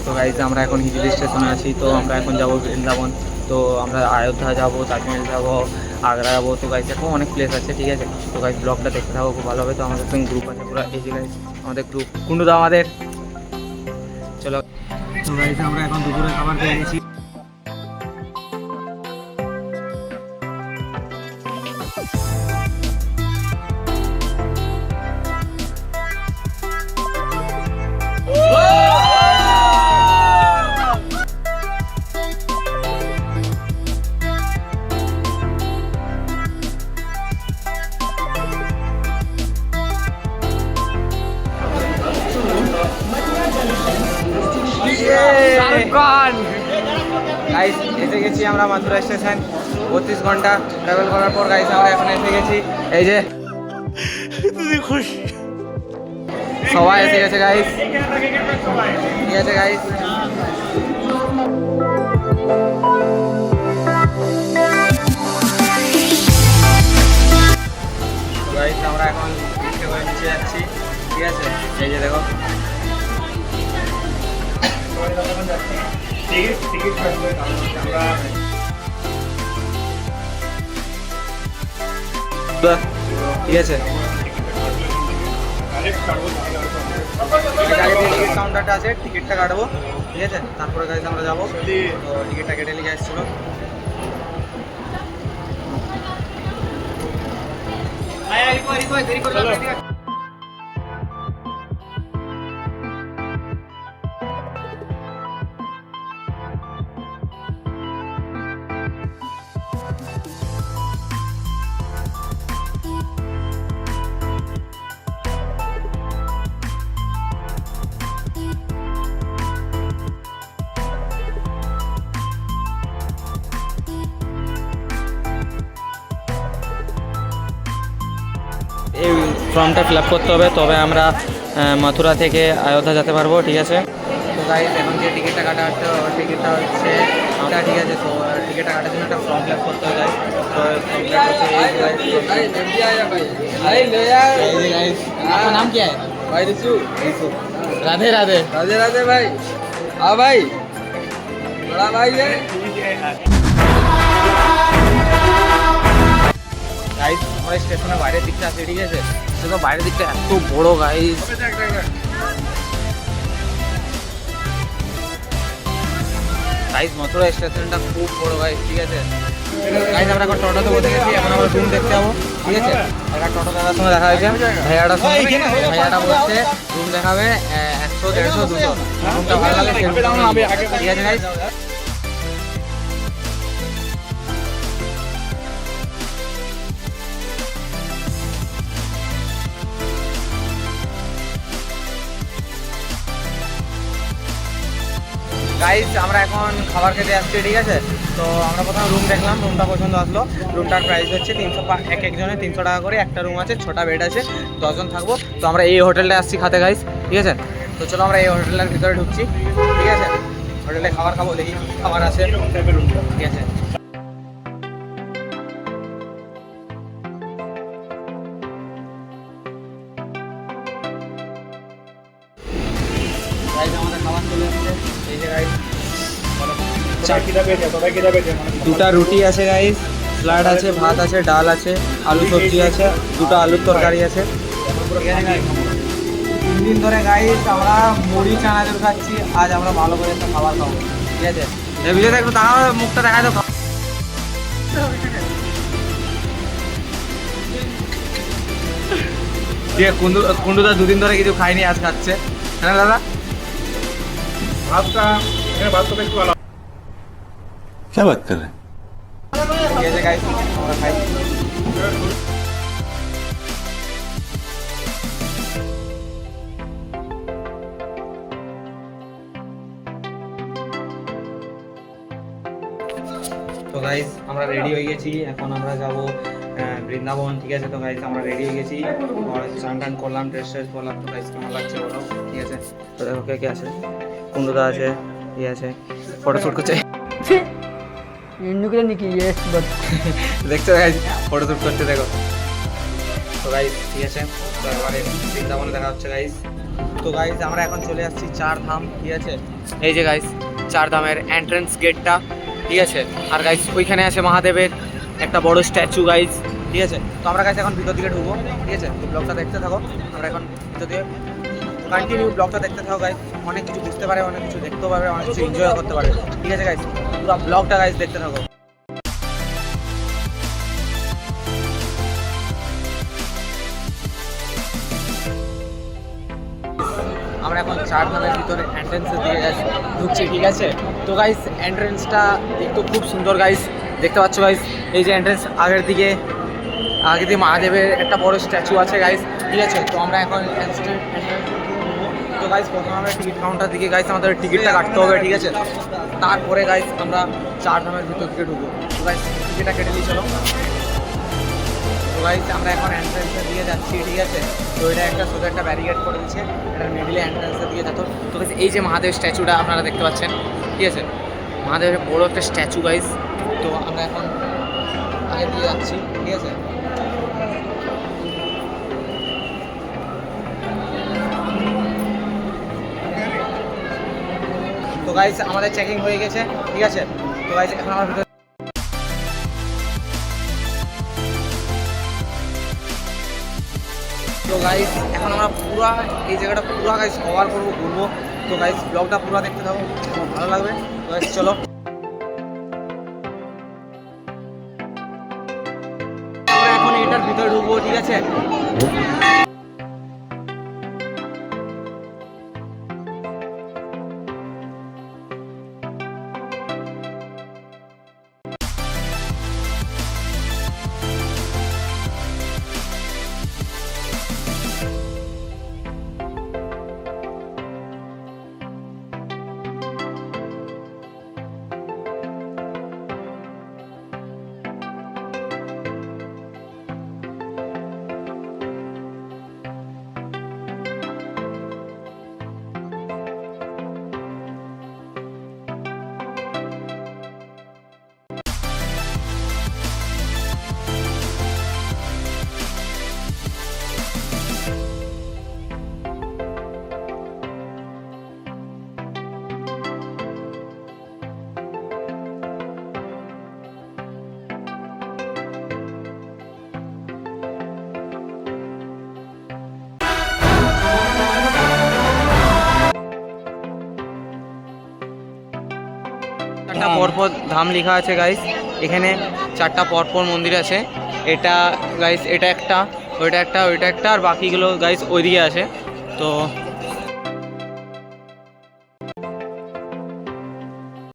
তো গাইজ আমরা এখন হিজলি স্টেশনে আছি, তো আমরা এখন যাবো বৃন্দাবন। তো আমরা অযোধ্যা যাবো, তাজমহল যাবো, আগ্রা যাবো। তো গাইজ এখন অনেক প্লেস আছে, ঠিক আছে। তো গাইজ ব্লগটা দেখতে থাকো, খুব ভালো হবে। তো আমাদের সঙ্গে গ্রুপ আছে পুরো, এই যে গাইজ আমাদের গ্রুপ কুন্ডু দা আমাদের। চলো, তো গাইজ আমরা এখন দুপুরে খাবার পেয়ে গেছি। গাইস এসে গেছি আমরা মাথুরা স্টেশন। 32 ঘন্টা ট্রাভেল করার পর গাইস আমরা এখন এসে গেছি। এই যে খুশি সবাই এসে গেছে গাইস, ঠিক আছে গাইস। গাইস আমরা এখন লিফটে করে নিচে যাচ্ছি, ঠিক আছে। এই যে দেখো টিকিট ঠিক আছে। টিকিট কাউন্টারটা আছে, টিকিটটা কাটবো, ঠিক আছে। তারপরে গাড়িতে আমরা যাবো। তো টিকিটটা কেটে নিয়ে আসছিলো। এই ফর্মটা ফিল আপ করতে হবে, তবে আমরা মথুরা থেকে অযোধ্যা যেতে পারবো, ঠিক আছে। তো গাইস এখন যে টিকিটটা কাটা হচ্ছে, টিকিটটা হচ্ছে আমরা, ঠিক আছে। তো টিকিটটা কাটার জন্য একটা ফর্ম ফিল আপ করতে হবে গাইস। তো आपका नाम क्या है? भाई रिशु। राधे राधे। राधे राधे भाई। हाँ भाई, बड़ा भाई है। গাইস আমরা স্টেশনের বাইরের দিকটা আছে, ঠিক আছে। সেটা বাইরের দিকটা এত বড় গাইস। গাইস মথুরা স্টেশনটা খুব বড় গাইস, ঠিক আছে। গাইস আমরা এখন টোটোতে বসে গেছি, এখন আমরা রুম দেখতে যাবো, ঠিক আছে। একটা টোটো দাদার সঙ্গে দেখা হয়েছে, ভাইয়াটার সঙ্গে। ভাইয়াটা বলছে রুম দেখাবে 100, 150, 200। রুমটা ভালো লাগে, ঠিক আছে গাইস। গাইস আমরা এখন খাবার খেতে আসছি, ঠিক আছে। তো আমরা প্রথমে রুম দেখলাম, রুমটা পছন্দ আসলো। রুমটার প্রাইস হচ্ছে 300, একজনের 300 টাকা করে। একটা রুম আছে, 6টা বেড আছে, 10 জন থাকবো। তো আমরা এই হোটেলটা আসছি খাতে গাইস, ঠিক আছে। তো চলো আমরা এই হোটেলের ভিতরে ঢুকছি, ঠিক আছে। হোটেলে খাবার খাবো, দেখি খাবার আছে, ঠিক আছে। আমাদের খাবার চলে এসেছে, এই যে গাইস। দুটা রুটি আছে গাইস, স্যালাড আছে, ভাত আছে, ডাল আছে, আলু সবজি আছে, দুটো আলুর তরকারি আছে। 3 দিন ধরে গাইস আমরা মুড়ি চানাচুর খাচ্ছি, আজ আমরা ভালো করে একটা খাবার খাবো, ঠিক আছে। ভিডিওতে একটু দাঁড়াও, মুখটা দেখা দাও। ঠিক আছে, কুন্ডুদা 2 দিন ধরে কিছু খাইনি, আজ খাচ্ছে, হ্যাঁ দাদা। भात तो बेस्ट वाला। क्या बात कर रहे हैं? ঠিক আছে গাইস আমরা খাই। তো গাইস আমরা রেডি হয়ে গেছি, এখন আমরা যাব বৃন্দাবন, ঠিক আছে। তো গাইস আমরা রেডি হয়ে গেছি, স্নান টান করলাম, ড্রেস পরলাম। তো গাইস কেমন লাগছে বলো, ঠিক আছে। তো দেখো কে কে আছে, কুন্ডুদা আছে, ইয়ে আছে, ফটোশ্যুট করছে। দেখছো গাইস ফটোশ্যুট করতে, দেখো। তো গাইস ঠিক আছে, তো এবারে বৃন্দাবনে দেখা হচ্ছে গাইস। তো গাইস আমরা এখন চলে আসছি চার ধাম, ঠিক আছে। এই যে গাইস চার ধামের এন্ট্রেন্স গেটটা, ঠিক আছে। আর গাইস ওইখানে আছে মহাদেবের একটা বড় স্ট্যাচু গাইস, ঠিক আছে। তো আমরা গাইস এখন ভিতর দিকে ঢুকবো, ঠিক আছে। তো ব্লগটা দেখতে থাকো, আমরা এখন ভিতর দিকে কন্টিনিউ ব্লগটা দেখতে থাকো গাইস। অনেক কিছু বুঝতে পারে, অনেক কিছু দেখতে পারবে, অনেক কিছু এনজয় করতে পারবে, ঠিক আছে গাইস। পুরো ব্লগটা গাইস দেখতে থাকো। আমরা এখন চার ধামের ভিতরে এন্ট্রেন্সের দিকে ঢুকছি, ঠিক আছে। তো গাইস এন্ট্রেন্সটা দেখতে খুব সুন্দর গাইস, দেখতে পাচ্ছ গাইস। এই যে এন্ট্রেন্স আগের দিকে মহাদেবের একটা বড় স্ট্যাচু আছে গাইস, ঠিক আছে। তো আমরা এখন তো গাইস প্রথমে আমরা টিকিট কাউন্টার দিকে গাইস আমাদের টিকিটটা কাটতে হবে, ঠিক আছে। তারপরে গাইস আমরা চার ধামের ভিতর দিকে ঢুকবো। তো গাইস টিকিটটা কেটে নিয়ে চলো। তো গাইস আমরা এখন এন্ট্রেন্সের দিকে যাচ্ছি, ঠিক আছে। তো এটা একটা সোজা একটা ব্যারিকেড করে দিচ্ছে, এটা মিডিলে এন্ট্রেন্সের দিকে যেত। তো গাইস এই যে মহাদেব স্ট্যাচুটা আপনারা দেখতে পাচ্ছেন, ঠিক আছে। মহাদেবের বড় একটা স্ট্যাচু গাইস। তো আমরা এখন আগে দিয়ে যাচ্ছি, ঠিক আছে। তো গাইস আমাদের চেকিং হয়ে গেছে, ঠিক আছে। তো গাইস এখন আমার ভিতরে তো গাইস এখন আমরা পুরো এই জায়গাটা পুরো গাইস কভার করবো, ঘুরবো। তো গাইস ব্লগটা পুরো দেখতে থাকো, আমার ভালো লাগবে। তো গাইস চলো আমরা এখন এটার ভিতরে ঢুকবো, ঠিক আছে। চারটা পরপর ধাম লেখা আছে গাইস, এখানে চারটা পরপর মন্দির আছে। এটা গাইস এটা একটা, ওইটা একটা, ওইটা একটা, আর বাকিগুলো গাইস ওইদিকে আছে। তো